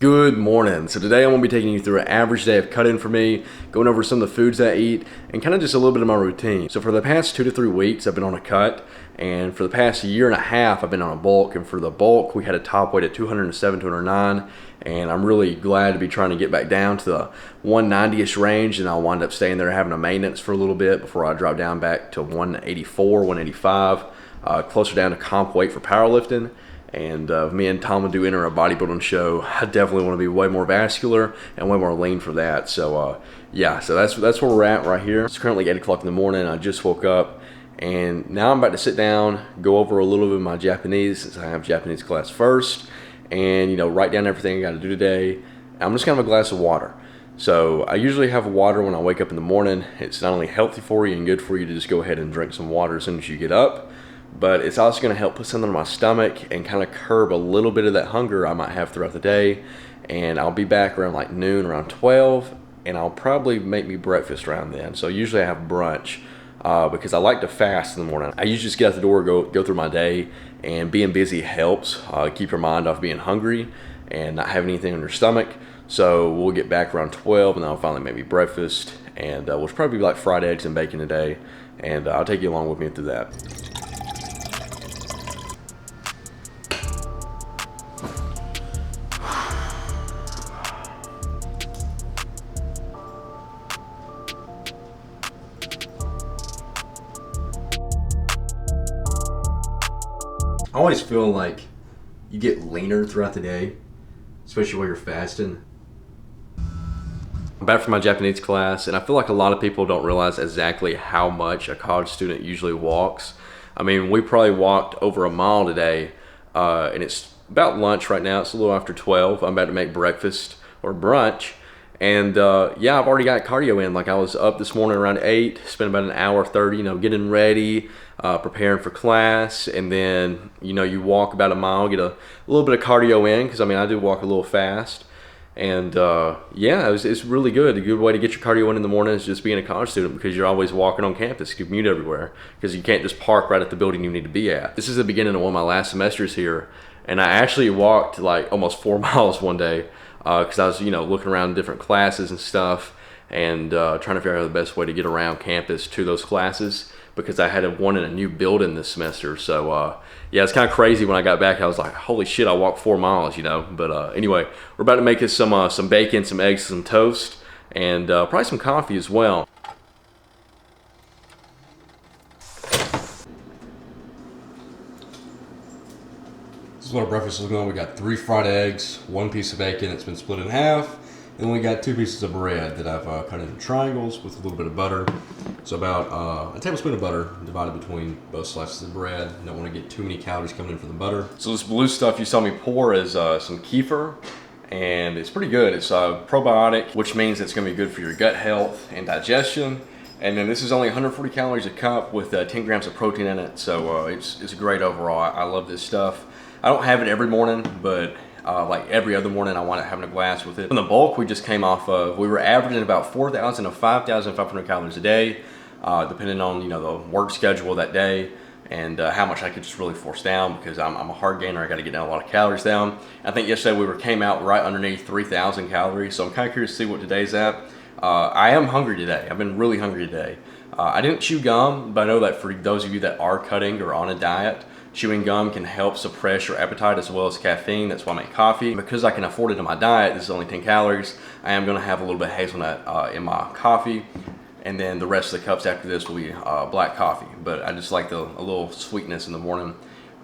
Good morning. So today I'm going to be taking you through an average day of cut-in for me, going over some of the foods I eat, and kind of just a little bit of my routine. So for the past 2 to 3 weeks, I've been on a cut, and for the past year and a half, I've been on a bulk. And for the bulk, we had a top weight at 207, 209, and I'm really glad to be trying to get back down to the 190-ish range, and I'll wind up staying there having a maintenance for a little bit before I drop down back to 184, 185, closer down to comp weight for powerlifting. And me and Tom do enter a bodybuilding show. I definitely want to be way more vascular and way more lean for that. So yeah, so that's where we're at right here. It's currently 8 o'clock in the morning. I just woke up, and now I'm about to sit down, go over a little bit of my Japanese, since I have Japanese class first, and write down everything I got to do today. I'm just gonna have a glass of water. So I usually have water when I wake up in the morning. It's not only healthy for you and good for you to just go ahead and drink some water as soon as you get up, but it's also going to help put something in my stomach and kind of curb a little bit of that hunger I might have throughout the day. And I'll be back around like noon, around 12, and I'll probably make me breakfast around then. So usually I have brunch because I like to fast in the morning. I usually just get out the door, go through my day, and being busy helps keep your mind off being hungry and not having anything in your stomach. So we'll get back around 12, and then I'll finally make me breakfast, and we'll probably be like fried eggs and bacon today, and I'll take you along with me through that. I always feel like you get leaner throughout the day, especially while you're fasting. I'm back from my Japanese class, and I feel like a lot of people don't realize exactly how much a college student usually walks. I mean, we probably walked over a mile today, and it's about lunch right now. It's a little after 12. I'm about to make breakfast or brunch. And yeah, I've already got cardio in. Like, I was up this morning around 8, spent about an hour 30, getting ready, preparing for class. And then, you walk about a mile, get a little bit of cardio in, because I do walk a little fast. And yeah, it's really good. A good way to get your cardio in the morning is just being a college student, because you're always walking on campus. You commute everywhere, because you can't just park right at the building you need to be at. This is the beginning of one of my last semesters here, and I actually walked like almost 4 miles one day. Because I was, looking around different classes and stuff, and trying to figure out the best way to get around campus to those classes, because I had one in a new building this semester. So yeah, it's kind of crazy. When I got back, I was like, holy shit, I walked 4 miles, But anyway, we're about to make us some bacon, some eggs, some toast, and probably some coffee as well. This is what our breakfast is going. We got 3 fried eggs, 1 piece of bacon that's been split in half, and we got 2 pieces of bread that I've cut into triangles with a little bit of butter. So about a tablespoon of butter divided between both slices of bread. Don't want to get too many calories coming in from the butter. So this blue stuff you saw me pour is some kefir, and it's pretty good. It's probiotic, which means it's going to be good for your gut health and digestion. And then this is only 140 calories a cup with 10 grams of protein in it. So it's great overall. I love this stuff. I don't have it every morning, but like every other morning I wind up having a glass with it. In the bulk we just came off of, we were averaging about 4,000 to 5,500 calories a day, depending on the work schedule that day, and how much I could just really force down, because I'm a hard gainer. I got to get down a lot of calories down. I think yesterday we came out right underneath 3,000 calories, so I'm kind of curious to see what today's at. I am hungry today. I've been really hungry today. I didn't chew gum, but I know that for those of you that are cutting or on a diet, chewing gum can help suppress your appetite as well as caffeine. That's why I make coffee. Because I can afford it in my diet, this is only 10 calories, I am going to have a little bit of hazelnut in my coffee. And then the rest of the cups after this will be black coffee. But I just like a little sweetness in the morning.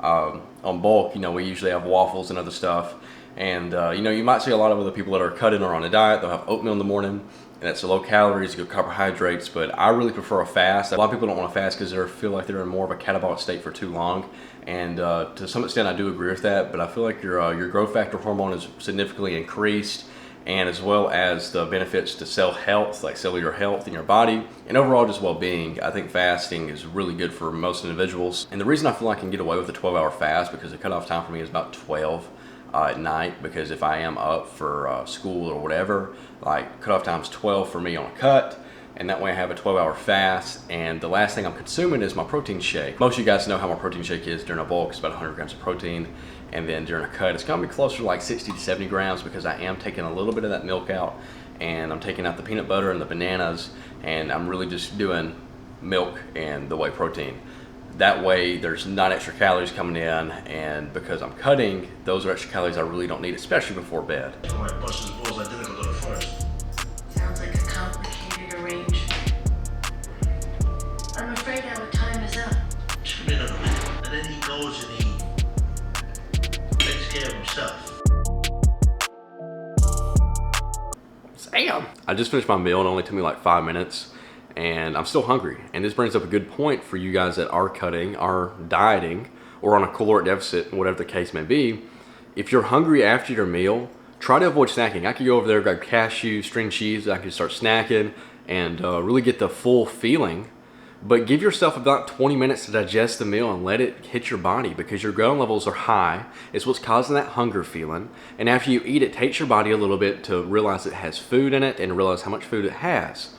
On bulk, we usually have waffles and other stuff. And you might see a lot of other people that are cutting or on a diet, they'll have oatmeal in the morning. And it's low calories, good carbohydrates, but I really prefer a fast. A lot of people don't want to fast because they feel like they're in more of a catabolic state for too long. And to some extent I do agree with that, but I feel like your growth factor hormone is significantly increased, and as well as the benefits to cell health, like cellular health in your body, and overall just well-being. I think fasting is really good for most individuals. And the reason I feel like I can get away with a 12-hour fast, because the cutoff time for me is about 12 at night, because if I am up for school or whatever, like cutoff time's 12 for me on a cut, and that way I have a 12-hour fast, and the last thing I'm consuming is my protein shake. Most of you guys know how my protein shake is during a bulk. It's about 100 grams of protein, and then during a cut, it's gonna be closer to like 60 to 70 grams because I am taking a little bit of that milk out, and I'm taking out the peanut butter and the bananas, and I'm really just doing milk and the whey protein. That way there's not extra calories coming in, and because I'm cutting, those are extra calories I really don't need, especially before bed. Sounds like a complicated arrangement. I'm afraid our time is up. And then he goes and he takes care of himself. Damn! I just finished my meal and it only took me like 5 minutes, and I'm still hungry. And this brings up a good point for you guys that are cutting, are dieting, or on a caloric deficit, whatever the case may be. If you're hungry after your meal, try to avoid snacking. I could go over there, grab cashews, string cheese, I could start snacking and really get the full feeling. But give yourself about 20 minutes to digest the meal and let it hit your body, because your ghrelin levels are high. It's what's causing that hunger feeling. And after you eat, it takes your body a little bit to realize it has food in it and realize how much food it has.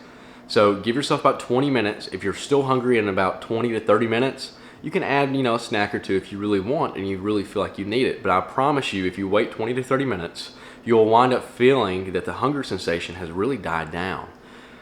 So give yourself about 20 minutes. If you're still hungry in about 20 to 30 minutes, you can add, a snack or two if you really want and you really feel like you need it. But I promise you, if you wait 20 to 30 minutes, you'll wind up feeling that the hunger sensation has really died down.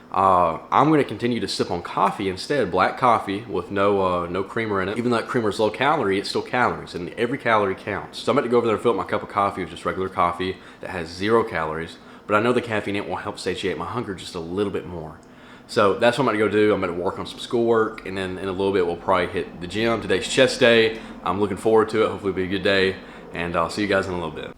I'm going to continue to sip on coffee instead, black coffee with no creamer in it. Even though that creamer is low calorie, it's still calories, and every calorie counts. So I'm about to go over there and fill up my cup of coffee with just regular coffee that has 0 calories, but I know the caffeine in it will help satiate my hunger just a little bit more. So that's what I'm going to go do. I'm going to work on some schoolwork, and then in a little bit we'll probably hit the gym. Today's chest day. I'm looking forward to it. Hopefully it'll be a good day, and I'll see you guys in a little bit.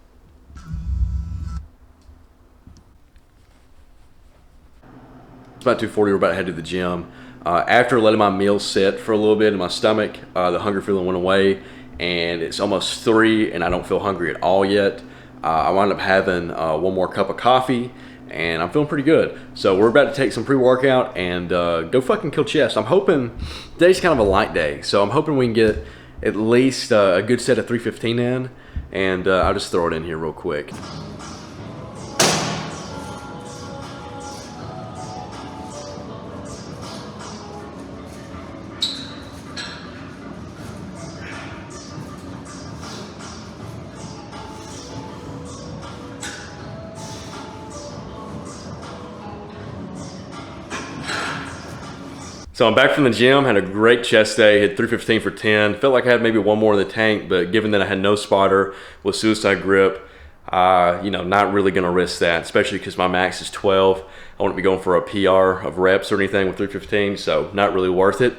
It's about 2:40, we're about to head to the gym. After letting my meal sit for a little bit in my stomach, the hunger feeling went away, and it's almost 3 and I don't feel hungry at all yet. I wound up having one more cup of coffee, and I'm feeling pretty good. So we're about to take some pre-workout and go fucking kill chest. I'm hoping today's kind of a light day, so I'm hoping we can get at least a good set of 315 in, and I'll just throw it in here real quick. So I'm back from the gym, had a great chest day, hit 315 for 10. Felt like I had maybe one more in the tank, but given that I had no spotter with suicide grip, not really gonna risk that, especially because my max is 12. I wouldn't be going for a PR of reps or anything with 315, so not really worth it.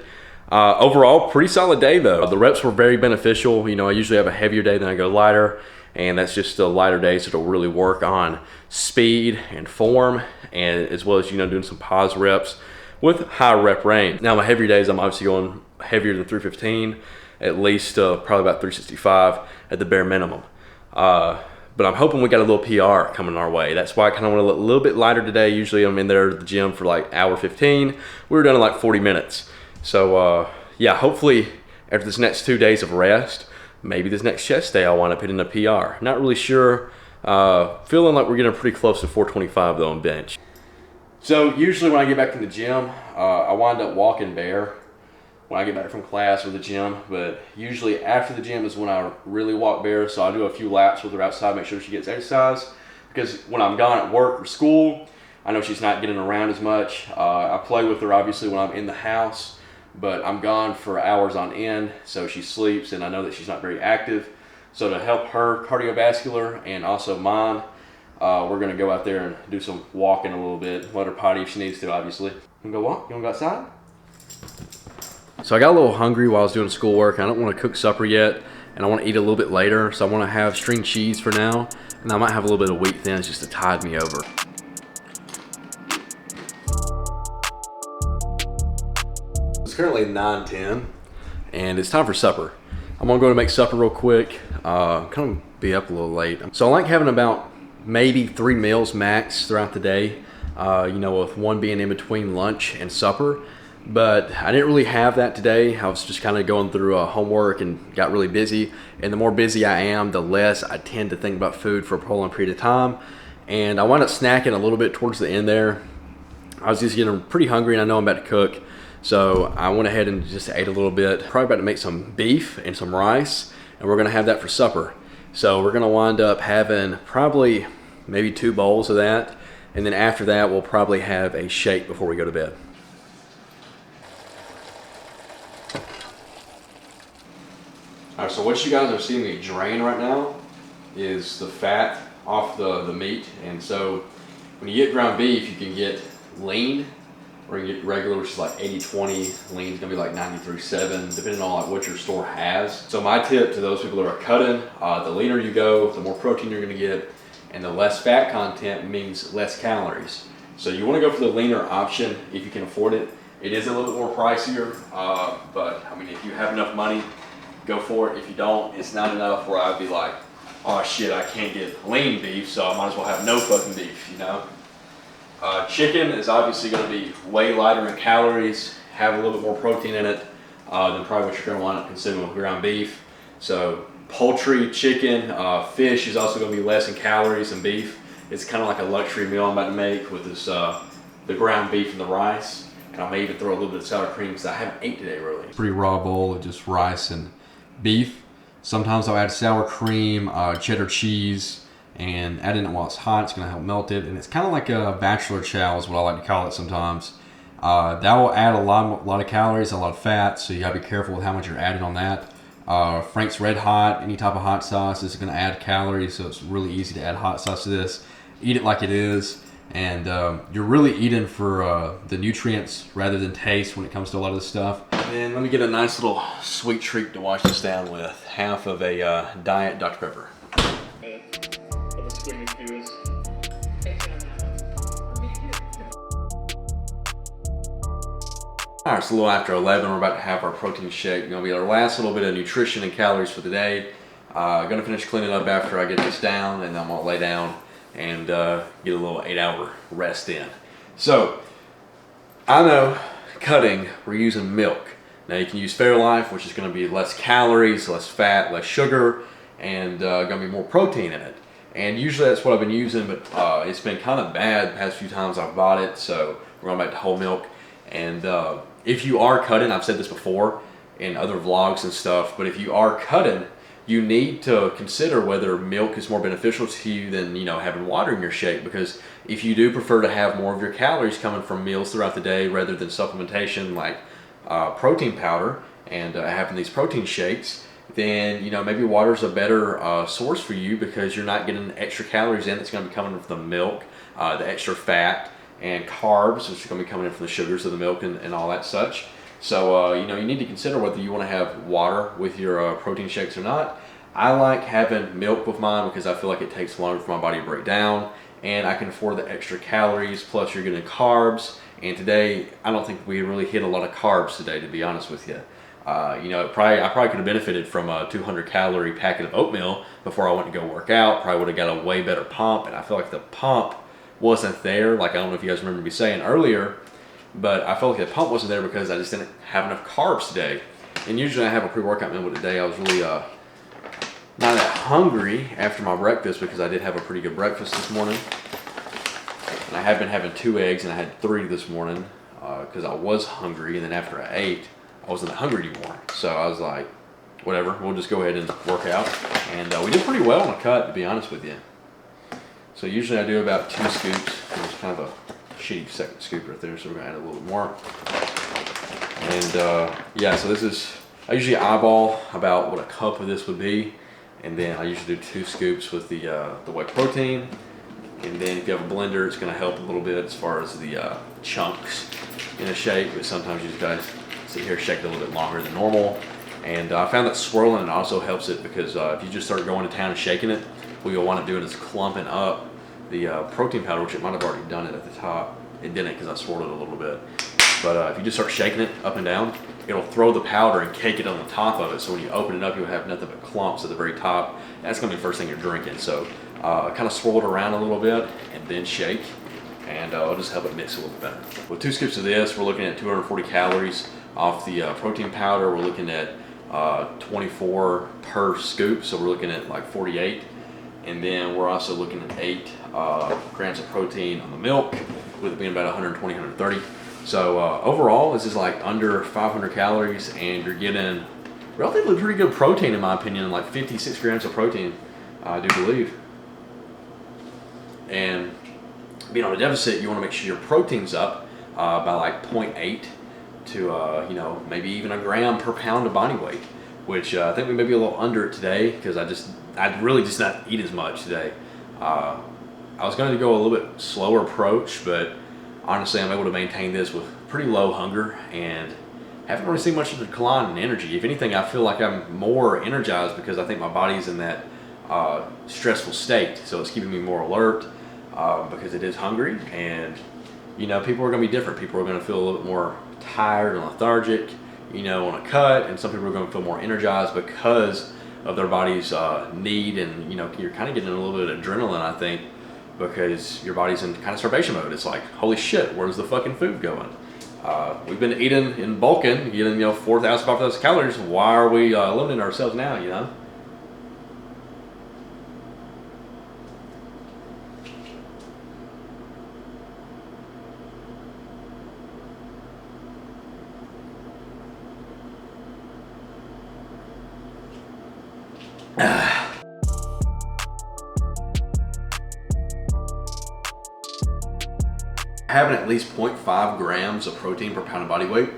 Overall, pretty solid day though. The reps were very beneficial. I usually have a heavier day, then I go lighter, and that's just a lighter day, so it'll really work on speed and form, and as well as, doing some pause reps with high rep range. Now my heavier days, I'm obviously going heavier than 315, at least probably about 365 at the bare minimum. But I'm hoping we got a little PR coming our way. That's why I kind of want to look a little bit lighter today. Usually I'm in there at the gym for like hour 15. We were done in like 40 minutes. So yeah, hopefully after this next 2 days of rest, maybe this next chest day I'll wind up hitting a PR. Not really sure. Feeling like we're getting pretty close to 425 though on bench. So usually when I get back from the gym, I wind up walking bare when I get back from class or the gym, but usually after the gym is when I really walk bare. So I do a few laps with her outside, make sure she gets exercise, because when I'm gone at work or school, I know she's not getting around as much. I play with her obviously when I'm in the house, but I'm gone for hours on end, so she sleeps and I know that she's not very active. So to help her cardiovascular and also mine, we're gonna go out there and do some walking a little bit, let her potty if she needs to, obviously. You wanna go walk? You wanna go outside? So I got a little hungry while I was doing schoolwork. I don't wanna cook supper yet, and I wanna eat a little bit later, so I wanna have string cheese for now, and I might have a little bit of wheat thins just to tide me over. It's currently 9:10, and it's time for supper. I'm gonna go to make supper real quick. Kind of be up a little late. So I like having about maybe 3 meals max throughout the day, with one being in between lunch and supper. But I didn't really have that today. I was just kind of going through homework and got really busy. And the more busy I am, the less I tend to think about food for a prolonged period of time. And I wound up snacking a little bit towards the end there. I was just getting pretty hungry and I know I'm about to cook. So I went ahead and just ate a little bit. Probably about to make some beef and some rice, and we're gonna have that for supper. So we're gonna wind up having probably maybe 2 bowls of that. And then after that, we'll probably have a shake before we go to bed. All right, so what you guys are seeing me drain right now is the fat off the meat. And so when you get ground beef, you can get lean, or you can get regular, which is like 80-20. Lean is gonna be like 93-7, depending on like what your store has. So my tip to those people that are cutting, the leaner you go, the more protein you're gonna get, and the less fat content means less calories. So you wanna go for the leaner option if you can afford it. It is a little bit more pricier, but I mean, if you have enough money, go for it. If you don't, it's not enough where I'd be like, oh shit, I can't get lean beef, so I might as well have no fucking beef, you know? Chicken is obviously gonna be way lighter in calories, have a little bit more protein in it than probably what you're gonna wind up consuming with ground beef. So poultry, chicken, fish is also gonna be less in calories than beef. It's kind of like a luxury meal I'm about to make with this, the ground beef and the rice. And I may even throw a little bit of sour cream because I haven't ate today really. Pretty raw bowl of just rice and beef. Sometimes I'll add sour cream, cheddar cheese, and add it in while it's hot. It's gonna help melt it. And it's kind of like a bachelor chow is what I like to call it sometimes. That will add a lot of calories, a lot of fat, so you gotta be careful with how much you're adding on that. Frank's Red Hot, any type of hot sauce is gonna add calories, so it's really easy to add hot sauce to this. Eat it like it is, and you're really eating for the nutrients rather than taste when it comes to a lot of this stuff. And let me get a nice little sweet treat to wash this down with. Half of a diet Dr. Pepper. All right, it's a little after 11. We're about to have our protein shake. Gonna be our last little bit of nutrition and calories for the day. Gonna finish cleaning up after I get this down, and I'm gonna lay down and get a little 8-hour rest in. So, I know cutting, we're using milk. Now you can use Fairlife, which is gonna be less calories, less fat, less sugar, and gonna be more protein in it. And usually that's what I've been using, but it's been kind of bad the past few times I've bought it, so we're going back to whole milk. And if you are cutting, I've said this before in other vlogs and stuff, but if you are cutting, you need to consider whether milk is more beneficial to you than, you know, having water in your shake. Because if you do prefer to have more of your calories coming from meals throughout the day rather than supplementation like protein powder and having these protein shakes, then, you know, maybe water's a better source for you because you're not getting extra calories in that's going to be coming from the milk, the extra fat and carbs, which are going to be coming in from the sugars of the milk and all that such. So, you know, you need to consider whether you want to have water with your protein shakes or not. I like having milk with mine because I feel like it takes longer for my body to break down, and I can afford the extra calories, plus you're getting carbs. And today, I don't think we really hit a lot of carbs today, to be honest with you. You know, I probably could have benefited from a 200 calorie packet of oatmeal before I went to go work out. Probably would have got a way better pump, and I feel like the pump wasn't there. Like, I don't know if you guys remember me saying earlier, but I felt like the pump wasn't there because I just didn't have enough carbs today. And usually I have a pre-workout meal, but today I was really not that hungry after my breakfast because I did have a pretty good breakfast this morning. And I have been having 2 eggs, and I had 3 this morning because I was hungry, and then after I ate, I wasn't that hungry anymore. So I was like, whatever, we'll just go ahead and work out. And we did pretty well on a cut, to be honest with you. So usually I do about 2 scoops. There's kind of a shitty second scoop right there, so we're gonna add a little bit more. And yeah, so this is, I usually eyeball about what a cup of this would be. And then I usually do 2 scoops with the whey protein. And then if you have a blender, it's gonna help a little bit as far as the chunks in a shake, but sometimes you guys sit here, shake it a little bit longer than normal. And I found that swirling also helps it because if you just start going to town and shaking it, what you'll want to do is clumping up the protein powder, which it might have already done it at the top. It didn't because I swirled it a little bit. But if you just start shaking it up and down, it'll throw the powder and cake it on the top of it. So when you open it up, you'll have nothing but clumps at the very top. That's going to be the first thing you're drinking. So kind of swirl it around a little bit and then shake. And it'll just help it mix a little bit better. With 2 scoops of this, we're looking at 240 calories off the protein powder. We're looking at 24 per scoop, so we're looking at like 48. And then we're also looking at 8 grams of protein on the milk, with it being about 120, 130. So overall, this is like under 500 calories, and you're getting relatively pretty good protein in my opinion, like 56 grams of protein. I do believe. And being on a deficit, you want to make sure your protein's up by like 0.8 to you know, maybe even a gram per pound of body weight, which I think we may be a little under it today because I really just not eat as much today. I was going to go a little bit slower approach, but honestly, I'm able to maintain this with pretty low hunger and haven't really seen much of a decline in energy. If anything, I feel like I'm more energized because I think my body's in that stressful state, so it's keeping me more alert because it is hungry. And you know, people are going to be different. People are going to feel a little bit more tired and lethargic, you know, on a cut, and some people are going to feel more energized because of their body's need. And you know, you're kind of getting a little bit of adrenaline, I think, because your body's in kind of starvation mode. It's like, holy shit, where's the fucking food going? We've been eating and bulking, getting, you know, 4,000, 5,000 calories. Why are we limiting ourselves now, you know? Having at least 0.5 grams of protein per pound of body weight.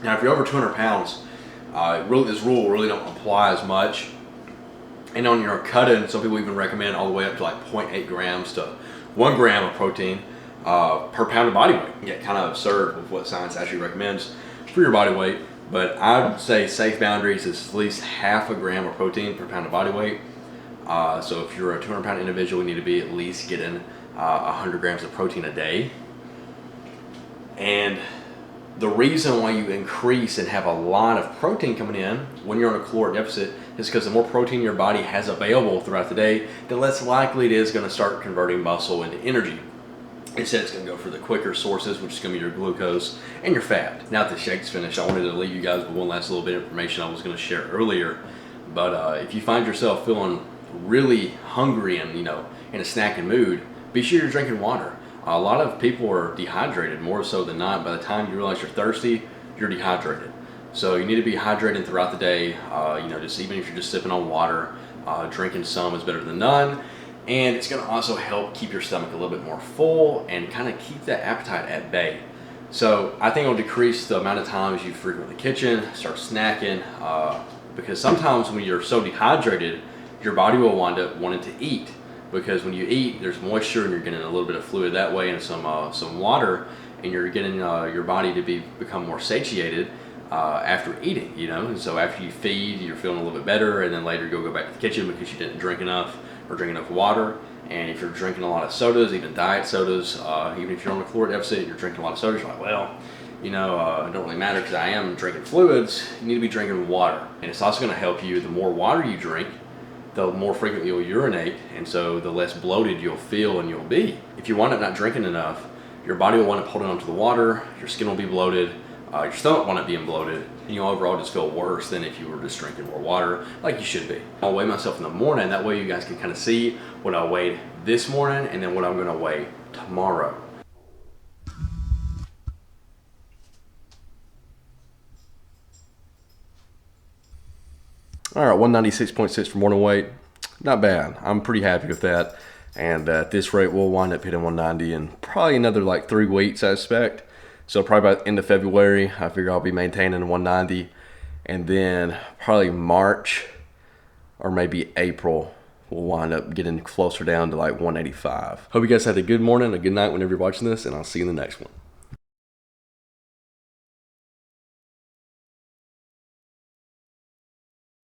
Now, if you're over 200 pounds, this rule really don't apply as much. And on your cut-in, some people even recommend all the way up to like 0.8 grams to 1 gram of protein per pound of body weight. You get kind of absurd with what science actually recommends for your body weight. But I would say safe boundaries is at least half a gram of protein per pound of body weight. So if you're a 200-pound individual, you need to be at least getting 100 grams of protein a day. And the reason why you increase and have a lot of protein coming in when you're on a caloric deficit is because the more protein your body has available throughout the day, the less likely it is going to start converting muscle into energy. Instead, it's going to go for the quicker sources, which is going to be your glucose and your fat. Now that the shake's finished, I wanted to leave you guys with one last little bit of information I was going to share earlier. But if you find yourself feeling really hungry and, you know, in a snacking mood, be sure you're drinking water. A lot of people are dehydrated, more so than not. By the time you realize you're thirsty, you're dehydrated. So you need to be hydrated throughout the day. You know, just even if you're just sipping on water, drinking some is better than none. And it's going to also help keep your stomach a little bit more full and kind of keep that appetite at bay. So I think it'll decrease the amount of times you frequent the kitchen, start snacking, because sometimes when you're so dehydrated, your body will wind up wanting to eat. Because when you eat, there's moisture and you're getting a little bit of fluid that way and some water, and you're getting your body to become more satiated after eating, you know. And so after you feed, you're feeling a little bit better, and then later you'll go back to the kitchen because you didn't drink enough or drink enough water. And if you're drinking a lot of sodas, even diet sodas, even if you're on a caloric deficit, you're drinking a lot of sodas, you're like, well, you know, it don't really matter because I am drinking fluids. You need to be drinking water. And it's also going to help you, the more water you drink, the more frequently you'll urinate, and so the less bloated you'll feel and you'll be. If you wind up not drinking enough, your body will wind up holding onto the water, your skin will be bloated, your stomach will wind up being bloated, and you'll overall just feel worse than if you were just drinking more water like you should be. I'll weigh myself in the morning, that way you guys can kind of see what I weighed this morning and then what I'm going to weigh tomorrow. All right, 196.6 for morning weight. Not bad. I'm pretty happy with that. And at this rate, we'll wind up hitting 190 in probably another like 3 weeks, I expect. So probably by the end of February, I figure I'll be maintaining 190. And then probably March or maybe April, we'll wind up getting closer down to like 185. Hope you guys had a good morning, a good night whenever you're watching this, and I'll see you in the next one.